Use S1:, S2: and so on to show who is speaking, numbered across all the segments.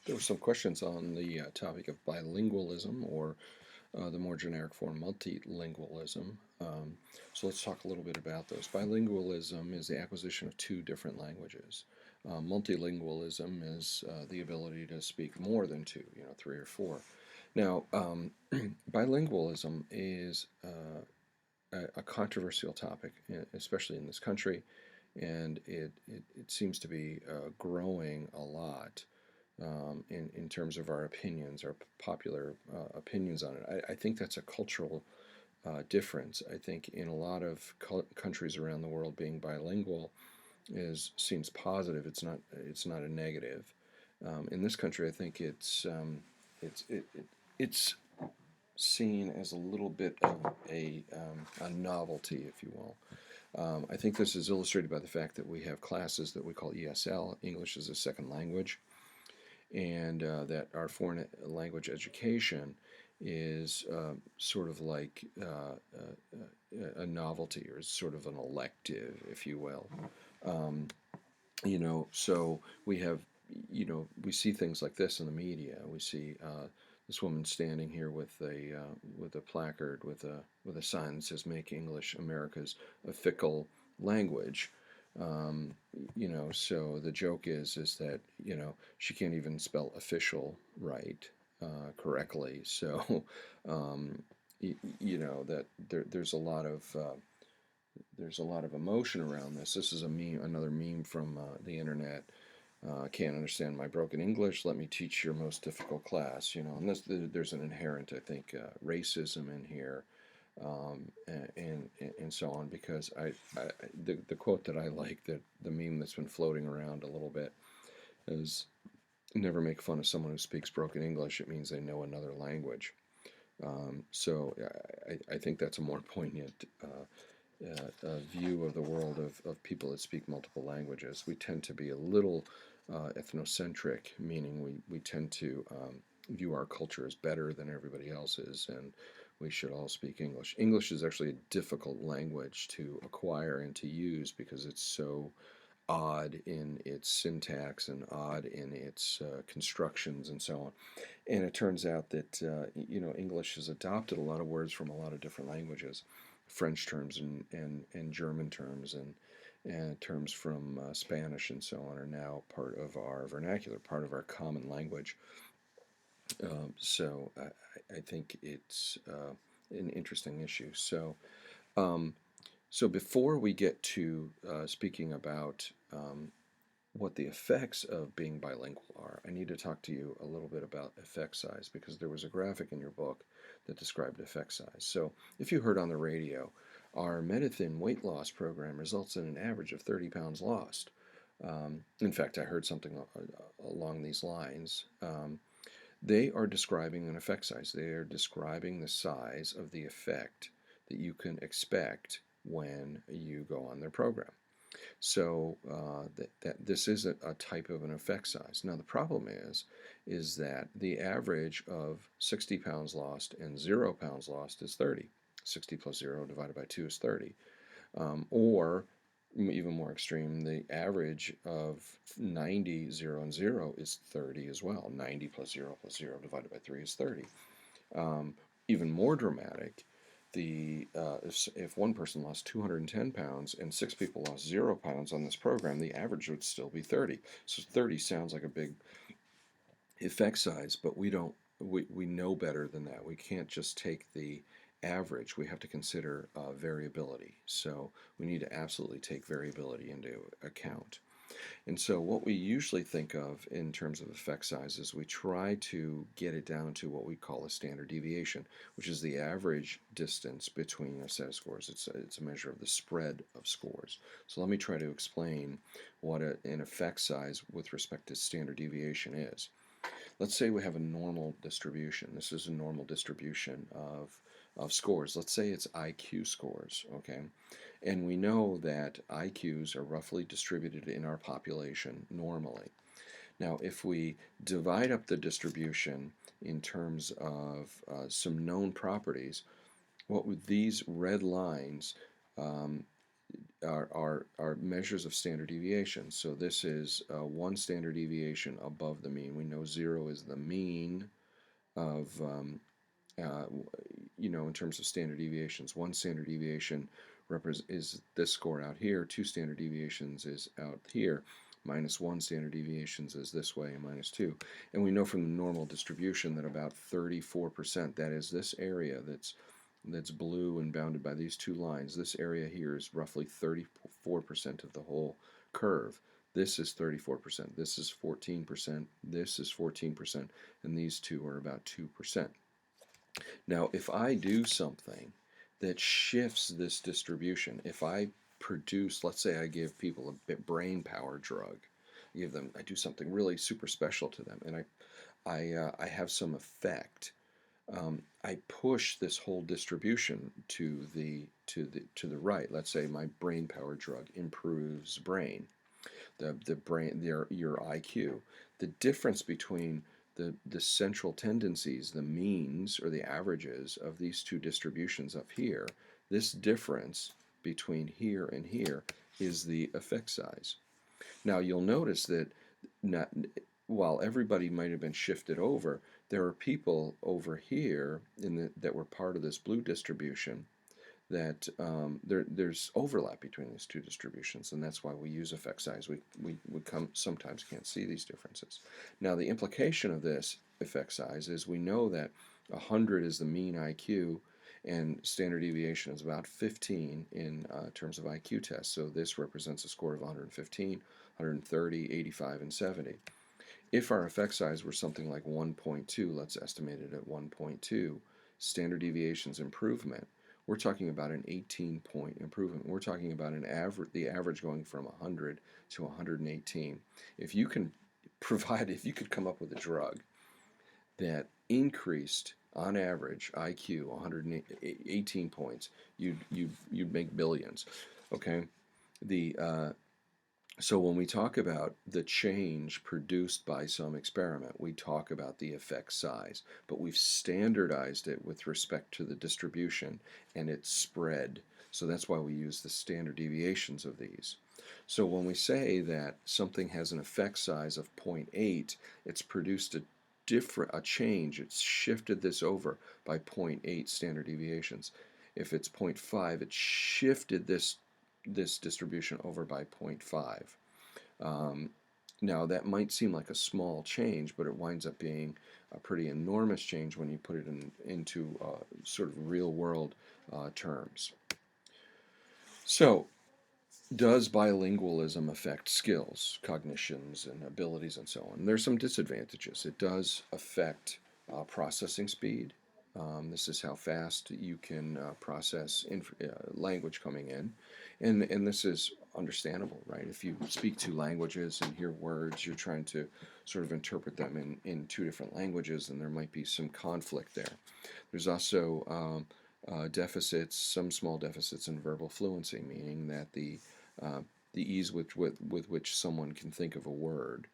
S1: There were some questions on the topic of bilingualism, or the more generic form, multilingualism. So let's talk a little bit about those. Bilingualism is the acquisition of two different languages. Multilingualism is the ability to speak more than two, three or four. Now, bilingualism is a controversial topic, especially in this country, and it seems to be growing a lot in terms of our opinions, our popular opinions on it. I think that's a cultural difference. I think in a lot of countries around the world, being bilingual seems positive. It's not a negative. In this country, I think it's seen as a little bit of a novelty, if you will. I think this is illustrated by the fact that we have classes that we call ESL, English as a Second Language, and that our foreign language education is sort of like a novelty, or sort of an elective, if you will. Um, so we see things like this in the media. We see this woman standing here with a placard with a sign that says "Make English America's a Fickle Language." So the joke is that she can't even spell official right correctly. So that there's a lot of emotion around this. This is another meme from the internet. Can't understand my broken English. Let me teach your most difficult class. And there's an inherent, I think, racism in here, and so on. Because the quote that I like, that the meme that's been floating around a little bit, is never make fun of someone who speaks broken English. It means they know another language. So I think that's a more poignant view of the world of people that speak multiple languages. We tend to be a little ethnocentric, meaning we tend to view our culture as better than everybody else's, and we should all speak English. English is actually a difficult language to acquire and to use because it's so odd in its syntax and odd in its constructions and so on. And it turns out that English has adopted a lot of words from a lot of different languages, French terms and German terms and terms from Spanish and so on are now part of our vernacular, part of our common language. So I think it's an interesting issue. Um, so before we get to speaking about what the effects of being bilingual are, I need to talk to you a little bit about effect size, because there was a graphic in your book that described effect size. So if you heard on the radio, our Medithin weight loss program results in an average of 30 pounds lost. In fact, I heard something along these lines. They are describing an effect size. They are describing the size of the effect that you can expect when you go on their program. So that this is a type of an effect size. Now the problem is that the average of 60 pounds lost and 0 pounds lost is 30. 60 plus 0 divided by 2 is 30. Or even more extreme, the average of 90, 0, and 0 is 30 as well. 90 plus 0 divided by 3 is 30. Even more dramatic, if one person lost 210 pounds and 6 people lost 0 pounds on this program, the average would still be 30. So 30 sounds like a big effect size, but we know better than that. We can't just take the average. We have to consider variability. So we need to absolutely take variability into account. And so what we usually think of in terms of effect size is we try to get it down to what we call a standard deviation, which is the average distance between a set of scores. It's a measure of the spread of scores. So let me try to explain what an effect size with respect to standard deviation is. Let's say we have a normal distribution. This is a normal distribution of scores. Let's say it's IQ scores, okay? And we know that IQs are roughly distributed in our population normally. Now, if we divide up the distribution in terms of some known properties, what with these red lines are measures of standard deviation. So this is one standard deviation above the mean. We know 0 is the mean of uh, in terms of standard deviations. One standard deviation is this score out here. Two standard deviations is out here. -1 standard deviations is this way, and -2. And we know from the normal distribution that about 34%, that is this area that's blue and bounded by these two lines, this area here is roughly 34% of the whole curve. This is 34%, this is 14%, this is 14%, and these two are about 2%. Now, if I do something that shifts this distribution, if I produce, let's say I give people a brain power drug, I do something really super special to them, and I have some effect. I push this whole distribution to the right. Let's say my brain power drug improves the brain, your IQ. The difference between the central tendencies, the means or the averages of these two distributions up here, this difference between here and here is the effect size. Now you'll notice that not, while everybody might have been shifted over, there are people over here that were part of this blue distribution that there's overlap between these two distributions, and that's why we use effect size. We sometimes can't see these differences. Now, the implication of this effect size is we know that 100 is the mean IQ, and standard deviation is about 15 in terms of IQ tests. So this represents a score of 115, 130, 85, and 70. If our effect size were something like 1.2, let's estimate it at 1.2, standard deviations improvement, we're talking about an 18-point improvement. We're talking about the average going from 100 to 118. If you could come up with a drug that increased on average IQ 118 points, you'd make billions. Okay, so when we talk about the change produced by some experiment, we talk about the effect size, but we've standardized it with respect to the distribution and its spread. So that's why we use the standard deviations of these. So when we say that something has an effect size of 0.8, it's produced a change. It's shifted this over by 0.8 standard deviations. If it's 0.5, it shifted this distribution over by 0.5. Now that might seem like a small change, but it winds up being a pretty enormous change when you put it into sort of real world terms. So, does bilingualism affect skills, cognitions, and abilities, and so on? There's some disadvantages. It does affect processing speed. This is how fast you can process language coming in, and this is understandable, right? If you speak two languages and hear words, you're trying to sort of interpret them in two different languages, and there might be some conflict there. There's also some small deficits in verbal fluency, meaning that the ease with which someone can think of a word.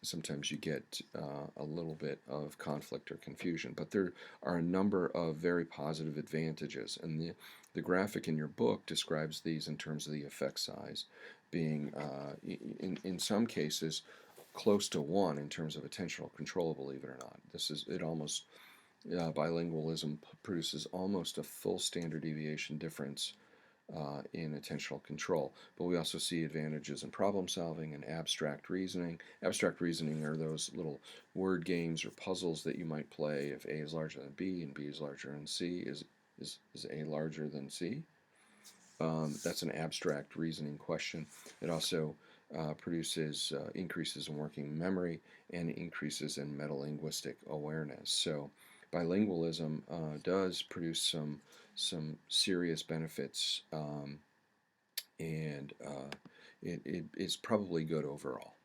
S1: Sometimes you get a little bit of conflict or confusion, but there are a number of very positive advantages, and the graphic in your book describes these in terms of the effect size being, in some cases, close to 1 in terms of attentional control, believe it or not. Bilingualism produces almost a full standard deviation difference in attentional control. But we also see advantages in problem solving and abstract reasoning. Abstract reasoning are those little word games or puzzles that you might play. If A is larger than B and B is larger than C, is A larger than C? That's an abstract reasoning question. It also produces increases in working memory and increases in metalinguistic awareness. So bilingualism does produce some serious benefits, and it is probably good overall.